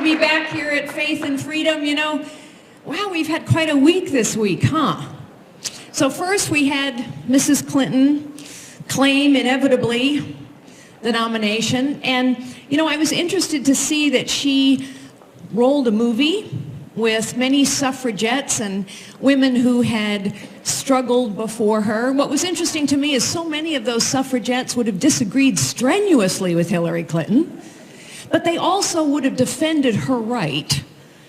be back here at Faith and Freedom. You know, wow, we've had quite a week this week, huh? So first we had Mrs. Clinton claim inevitably the nomination. And, you know, I was interested to see that she rolled a movie with many suffragettes and women who had struggled before her. What was interesting to me is so many of those suffragettes would have disagreed strenuously with Hillary Clinton, but they also would have defended her right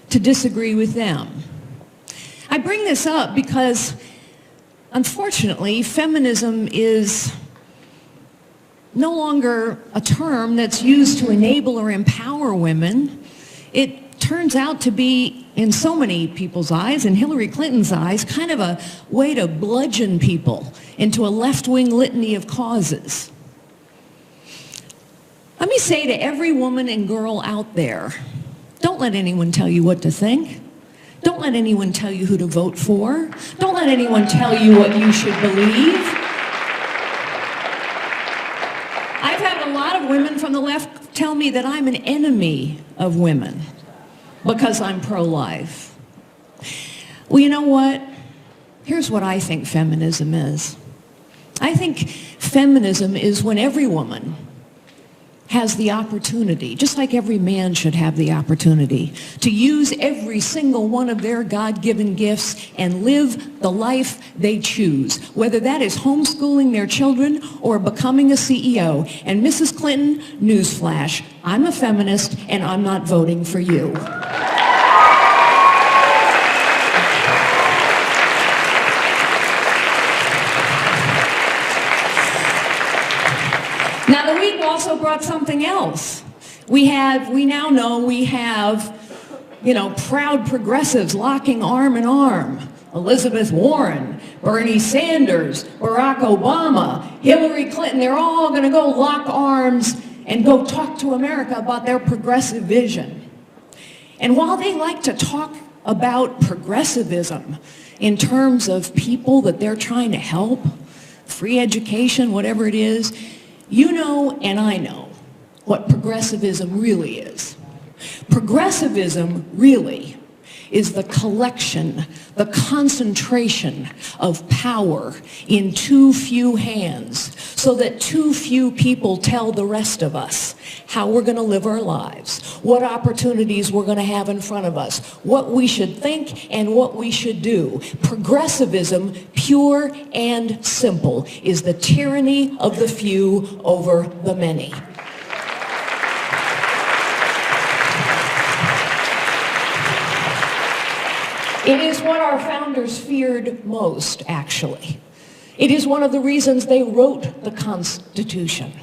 to disagree with them. I bring this up because, unfortunately, feminism is no longer a term that's used to enable or empower women. It turns out to be, in so many people's eyes, in Hillary Clinton's eyes, kind of a way to bludgeon people into a left-wing litany of causes. Let me say to every woman and girl out there, don't let anyone tell you what to think. Don't let anyone tell you who to vote for. Don't let anyone tell you what you should believe. I've had a lot of women from the left tell me that I'm an enemy of women because I'm pro-life. Well, you know what? Here's what I think feminism is. I think feminism is when every woman has the opportunity, just like every man should have the opportunity, to use every single one of their God-given gifts and live the life they choose, whether that is homeschooling their children or becoming a CEO. And Mrs. Clinton, newsflash, I'm a feminist and I'm not voting for you. Now the week also brought something else. We now know we have, proud progressives locking arm in arm. Elizabeth Warren, Bernie Sanders, Barack Obama, Hillary Clinton, they're all going to go lock arms and go talk to America about their progressive vision. And while they like to talk about progressivism in terms of people that they're trying to help, free education, whatever it is, you know and I know what progressivism really is. Progressivism really is the collection, the concentration of power in too few hands so that too few people tell the rest of us how we're going to live our lives, what opportunities we're going to have in front of us, what we should think and what we should do. Progressivism, pure and simple, is the tyranny of the few over the many. It is what our founders feared most, actually. It is one of the reasons they wrote the Constitution,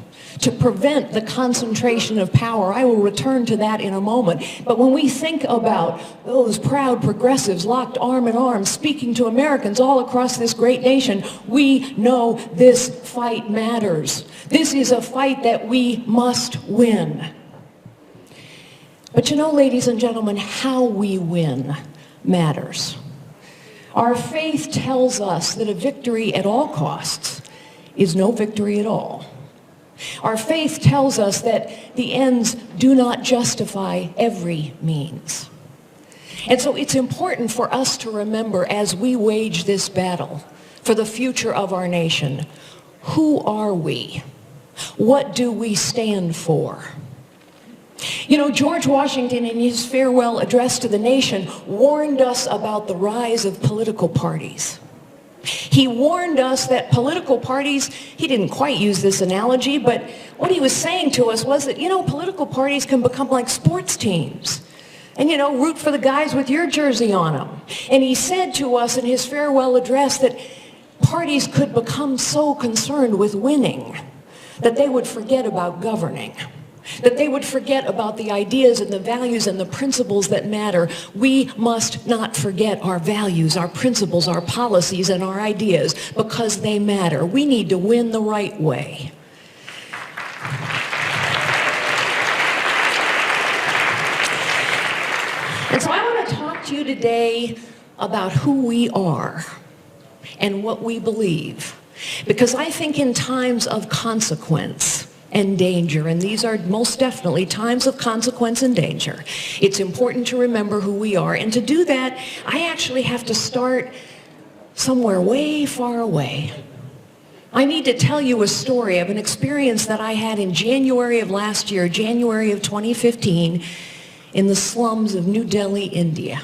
to prevent the concentration of power. I will return to that in a moment. But when we think about those proud progressives locked arm in arm, speaking to Americans all across this great nation, we know this fight matters. This is a fight that we must win. But you know, ladies and gentlemen, how we win matters. Our faith tells us that a victory at all costs is no victory at all. Our faith tells us that the ends do not justify every means. And so it's important for us to remember as we wage this battle for the future of our nation, who are we? What do we stand for? You know, George Washington, in his farewell address to the nation, warned us about the rise of political parties. He warned us that political parties, he didn't quite use this analogy, but what he was saying to us was that, political parties can become like sports teams. And, root for the guys with your jersey on them. And he said to us in his farewell address that parties could become so concerned with winning that they would forget about governing. That they would forget about the ideas and the values and the principles that matter. We must not forget our values, our principles, our policies, and our ideas because they matter. We need to win the right way. And so I want to talk to you today about who we are and what we believe. Because I think in times of consequence and danger, and these are most definitely times of consequence and danger. It's important to remember who we are, and to do that, I actually have to start somewhere way far away. I need to tell you a story of an experience that I had in January of last year, January of 2015, in the slums of New Delhi, India.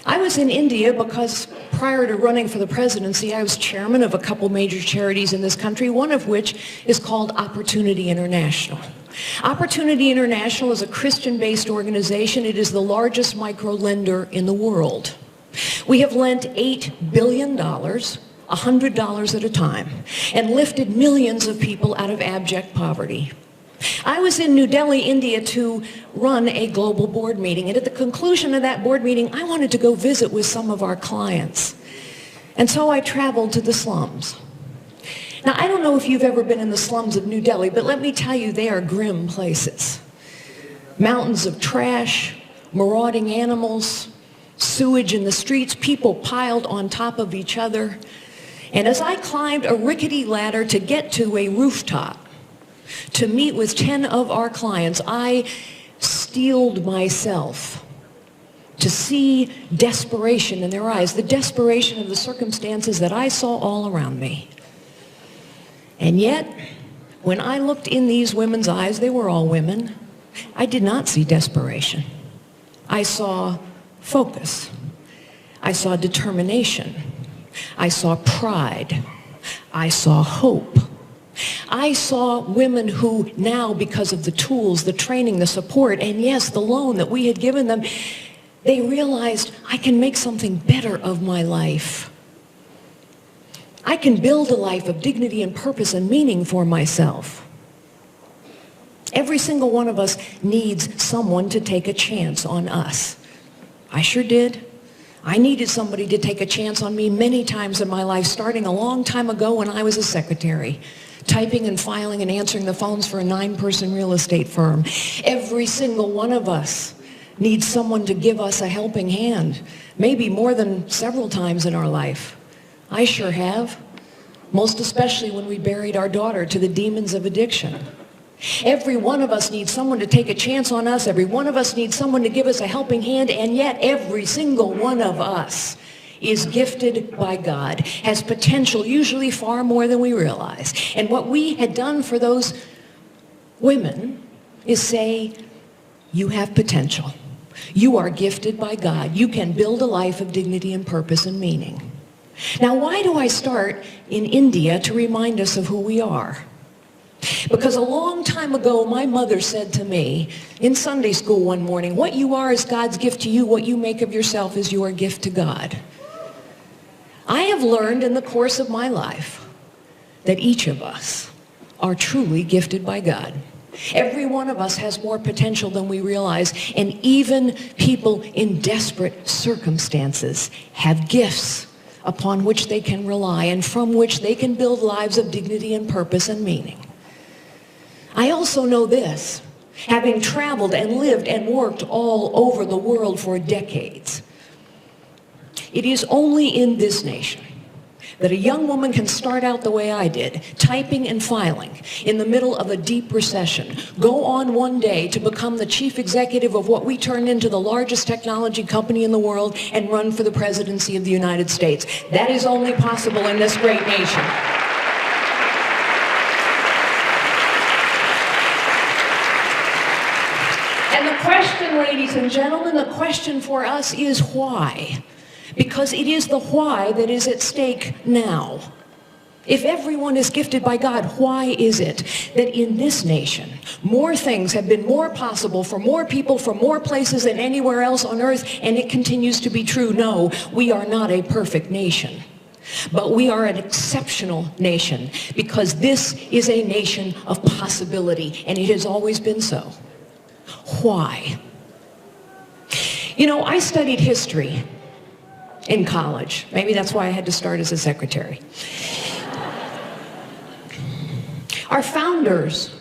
I was in India because prior to running for the presidency, I was chairman of a couple major charities in this country, one of which is called Opportunity International. Opportunity International is a Christian-based organization. It is the largest micro-lender in the world. We have lent $8 billion, $100 at a time, and lifted millions of people out of abject poverty. I was in New Delhi, India to run a global board meeting, and at the conclusion of that board meeting, I wanted to go visit with some of our clients. And so I traveled to the slums. Now, I don't know if you've ever been in the slums of New Delhi, but let me tell you, they are grim places. Mountains of trash, marauding animals, sewage in the streets, people piled on top of each other. And as I climbed a rickety ladder to get to a rooftop, to meet with 10 of our clients, I steeled myself to see desperation in their eyes, the desperation of the circumstances that I saw all around me. And yet, when I looked in these women's eyes, they were all women, I did not see desperation. I saw focus. I saw determination. I saw pride. I saw hope. I saw women who now, because of the tools, the training, the support, and yes, the loan that we had given them, they realized, I can make something better of my life. I can build a life of dignity and purpose and meaning for myself. Every single one of us needs someone to take a chance on us. I sure did. I needed somebody to take a chance on me many times in my life, starting a long time ago when I was a secretary, typing and filing and answering the phones for a 9-person real estate firm. Every single one of us needs someone to give us a helping hand, maybe more than several times in our life. I sure have, most especially when we buried our daughter to the demons of addiction. Every one of us needs someone to take a chance on us. Every one of us needs someone to give us a helping hand, and yet every single one of us is gifted by God, has potential, usually far more than we realize. And what we had done for those women is say, you have potential. You are gifted by God. You can build a life of dignity and purpose and meaning. Now, why do I start in India to remind us of who we are? Because a long time ago, my mother said to me in Sunday school one morning, what you are is God's gift to you. What you make of yourself is your gift to God. I have learned in the course of my life that each of us are truly gifted by God. Every one of us has more potential than we realize, and even people in desperate circumstances have gifts upon which they can rely and from which they can build lives of dignity and purpose and meaning. I also know this, having traveled and lived and worked all over the world for decades. It is only in this nation that a young woman can start out the way I did, typing and filing in the middle of a deep recession, go on one day to become the chief executive of what we turned into the largest technology company in the world and run for the presidency of the United States. That is only possible in this great nation. And the question, ladies and gentlemen, the question for us is why? Because it is the why that is at stake now. If everyone is gifted by God, why is it that in this nation, more things have been more possible for more people from more places than anywhere else on earth, and it continues to be true? No, we are not a perfect nation. But we are an exceptional nation because this is a nation of possibility, and it has always been so. Why? You know, I studied history in college. Maybe that's why I had to start as a secretary. Our founders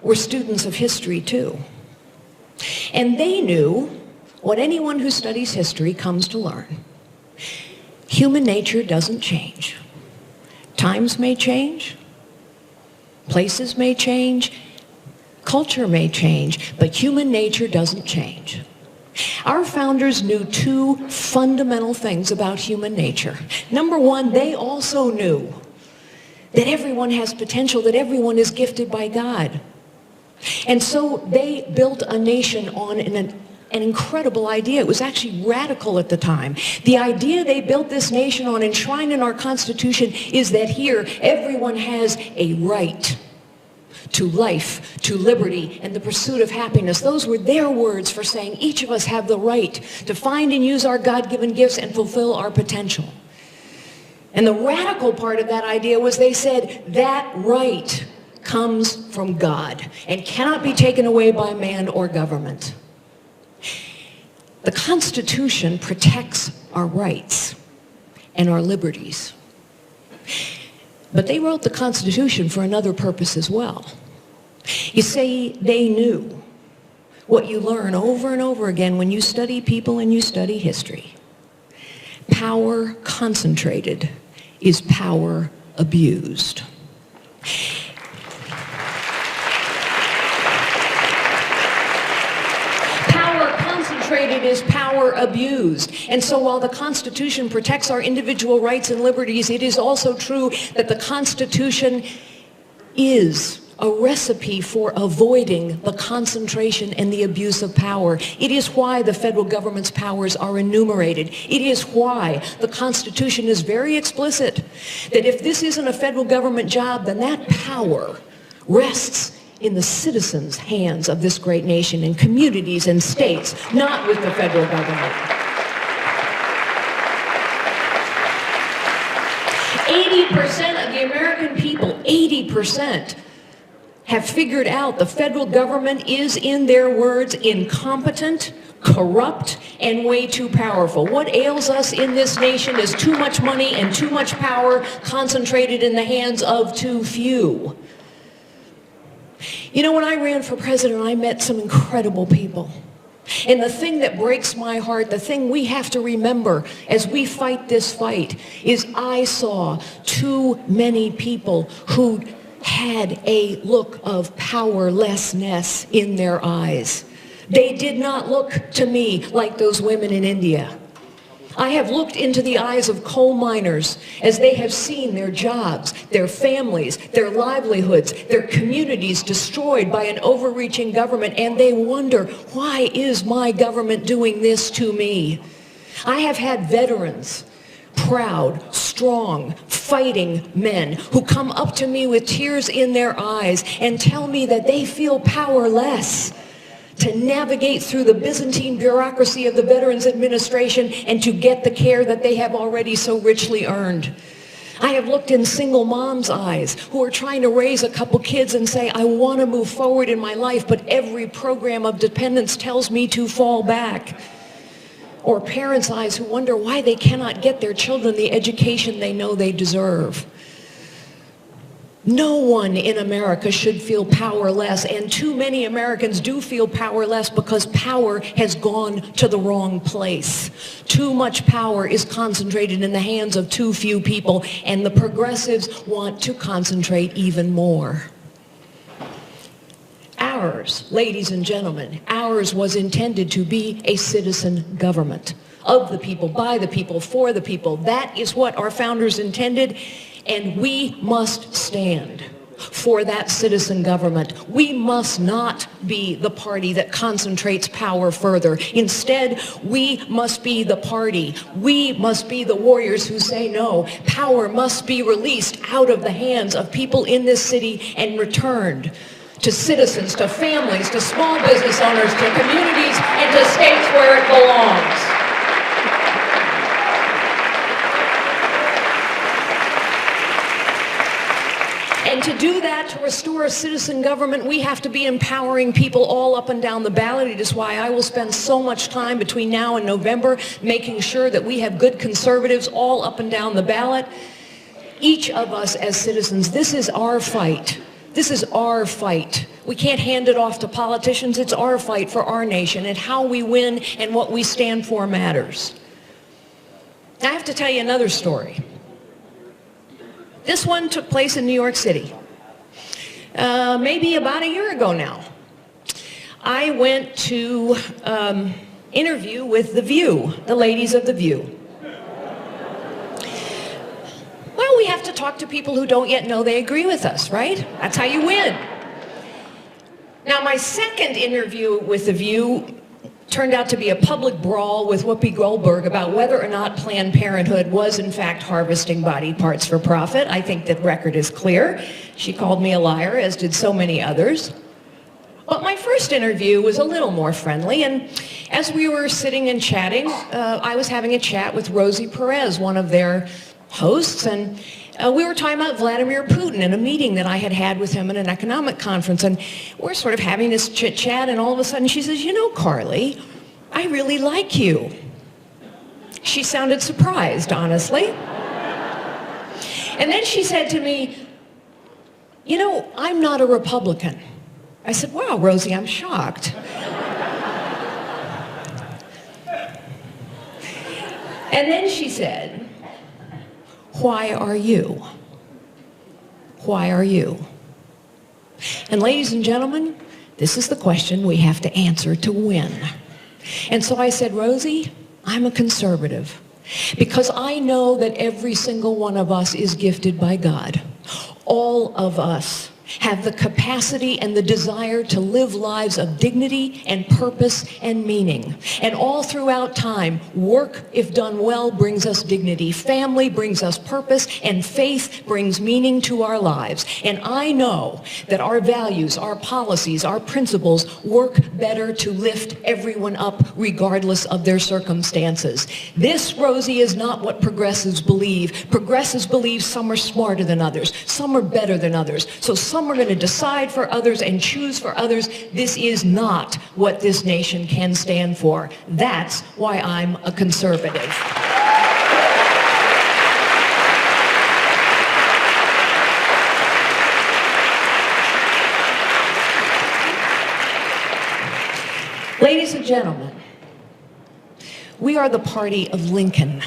were students of history too. And they knew what anyone who studies history comes to learn. Human nature doesn't change. Times may change. Places may change, culture may change, but human nature doesn't change. Our founders knew two fundamental things about human nature. Number one, they also knew that everyone has potential, that everyone is gifted by God. And so they built a nation on an incredible idea. It was actually radical at the time. The idea they built this nation on, enshrined in our Constitution, is that here everyone has a right to life, to liberty, and the pursuit of happiness. Those were their words for saying each of us have the right to find and use our God-given gifts and fulfill our potential. And the radical part of that idea was they said that right comes from God and cannot be taken away by man or government. The Constitution protects our rights and our liberties. But they wrote the Constitution for another purpose as well. You see, they knew what you learn over and over again when you study people and you study history. Power concentrated is power abused. Concentrated is power abused. And so while the Constitution protects our individual rights and liberties, it is also true that the Constitution is a recipe for avoiding the concentration and the abuse of power. It is why the federal government's powers are enumerated. It is why the Constitution is very explicit that if this isn't a federal government job, then that power rests in the citizens' hands of this great nation, in communities and states, not with the federal government. 80% of the American people, 80%, have figured out the federal government is, in their words, incompetent, corrupt, and way too powerful. What ails us in this nation is too much money and too much power concentrated in the hands of too few. You know, when I ran for president, I met some incredible people. And the thing that breaks my heart, the thing we have to remember as we fight this fight, is I saw too many people who had a look of powerlessness in their eyes. They did not look to me like those women in India. I have looked into the eyes of coal miners as they have seen their jobs, their families, their livelihoods, their communities destroyed by an overreaching government, and they wonder, why is my government doing this to me? I have had veterans, proud, strong, fighting men who come up to me with tears in their eyes and tell me that they feel powerless to navigate through the Byzantine bureaucracy of the Veterans Administration and to get the care that they have already so richly earned. I have looked in single moms' eyes who are trying to raise a couple kids and say, I want to move forward in my life, but every program of dependence tells me to fall back. Or parents' eyes who wonder why they cannot get their children the education they know they deserve. No one in America should feel powerless, and too many Americans do feel powerless because power has gone to the wrong place. Too much power is concentrated in the hands of too few people, and the progressives want to concentrate even more. Ours, ladies and gentlemen, ours was intended to be a citizen government. Of the people, by the people, for the people. That is what our founders intended. And we must stand for that citizen government. We must not be the party that concentrates power further. Instead, we must be the party. We must be the warriors who say no. Power must be released out of the hands of people in this city and returned to citizens, to families, to small business owners, to communities, and to states where it belongs. And to do that, to restore a citizen government, we have to be empowering people all up and down the ballot. It is why I will spend so much time between now and November making sure that we have good conservatives all up and down the ballot. Each of us as citizens, this is our fight. This is our fight. We can't hand it off to politicians. It's our fight for our nation, and how we win and what we stand for matters. I have to tell you another story. This one took place in New York City. maybe about a year ago now, I went to interview with The View, the ladies of The View. Well, we have to talk to people who don't yet know they agree with us, right? That's how you win. Now, my second interview with The View turned out to be a public brawl with Whoopi Goldberg about whether or not Planned Parenthood was in fact harvesting body parts for profit. I think the record is clear. She called me a liar, as did so many others. But my first interview was a little more friendly, and as we were sitting and chatting, I was having a chat with Rosie Perez, one of their hosts, and we were talking about Vladimir Putin in a meeting that I had had with him at an economic conference, and we're sort of having this chit-chat, and all of a sudden she says, "You know, Carly, I really like you." She sounded surprised, honestly. And then she said to me, "You know, I'm not a Republican." I said, "Wow, Rosie, I'm shocked." And then she said, "Why are you? Why are you?" And ladies and gentlemen, this is the question we have to answer to win. And so I said, "Rosie, I'm a conservative because I know that every single one of us is gifted by God. All of us have the capacity and the desire to live lives of dignity and purpose and meaning. And all throughout time, work, if done well, brings us dignity. Family brings us purpose, and faith brings meaning to our lives. And I know that our values, our policies, our principles work better to lift everyone up regardless of their circumstances. This, Rosie, is not what progressives believe. Progressives believe some are smarter than others, some are better than others. So some are going to decide for others and choose for others. This is not what this nation can stand for. That's why I'm a conservative. Ladies and gentlemen, we are the party of Lincoln.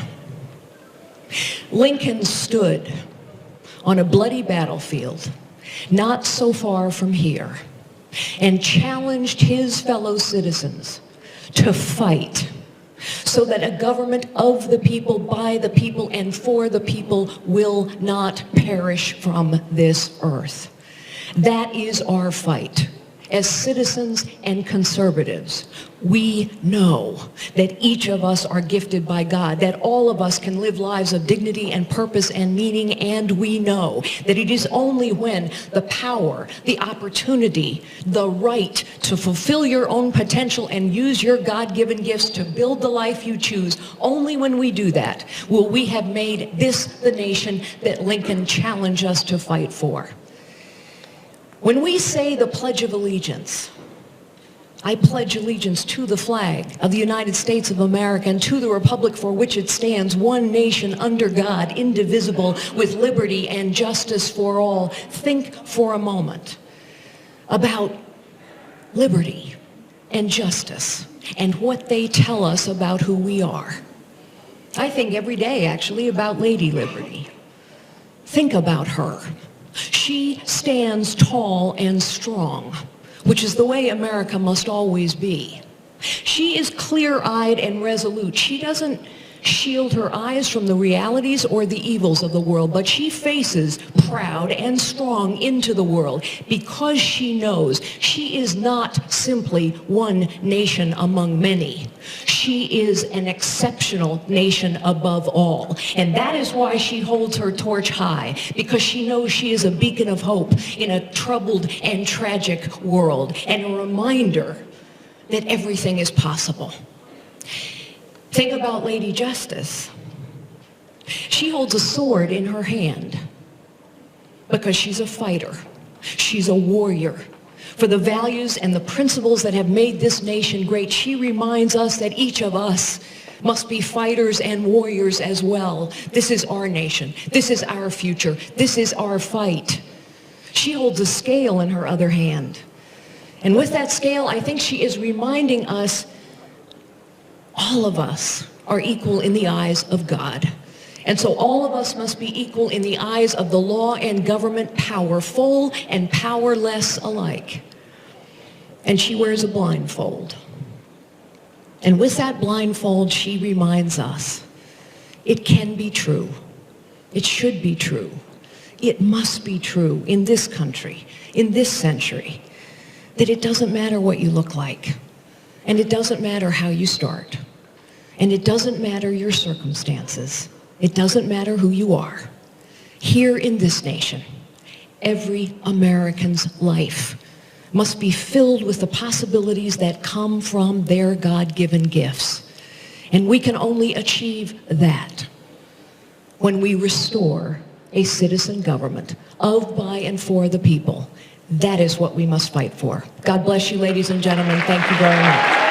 Lincoln stood on a bloody battlefield not so far from here and challenged his fellow citizens to fight so that a government of the people, by the people, and for the people will not perish from this earth. That is our fight. As citizens and conservatives, we know that each of us are gifted by God, that all of us can live lives of dignity and purpose and meaning, and we know that it is only when the power, the opportunity, the right to fulfill your own potential and use your God-given gifts to build the life you choose, only when we do that will we have made this the nation that Lincoln challenged us to fight for. When we say the Pledge of Allegiance, I pledge allegiance to the flag of the United States of America and to the republic for which it stands, one nation under God, indivisible, with liberty and justice for all. Think for a moment about liberty and justice and what they tell us about who we are. I think every day, actually, about Lady Liberty. Think about her. She stands tall and strong, which is the way America must always be. She is clear-eyed and resolute. She doesn't shield her eyes from the realities or the evils of the world, but she faces proud and strong into the world because she knows she is not simply one nation among many. She is an exceptional nation above all. And that is why she holds her torch high, because she knows she is a beacon of hope in a troubled and tragic world, and a reminder that everything is possible. Think about Lady Justice. She holds a sword in her hand because she's a fighter. She's a warrior. For the values and the principles that have made this nation great, she reminds us that each of us must be fighters and warriors as well. This is our nation. This is our future. This is our fight. She holds a scale in her other hand. And with that scale, I think she is reminding us all of us are equal in the eyes of God. And so all of us must be equal in the eyes of the law and government, powerful and powerless alike. And she wears a blindfold. And with that blindfold, she reminds us, it can be true. It should be true. It must be true in this country, in this century, that it doesn't matter what you look like, and it doesn't matter how you start, and it doesn't matter your circumstances. It doesn't matter who you are. Here in this nation, every American's life must be filled with the possibilities that come from their God-given gifts. And we can only achieve that when we restore a citizen government of, by, and for the people. That is what we must fight for. God bless you, ladies and gentlemen. Thank you very much.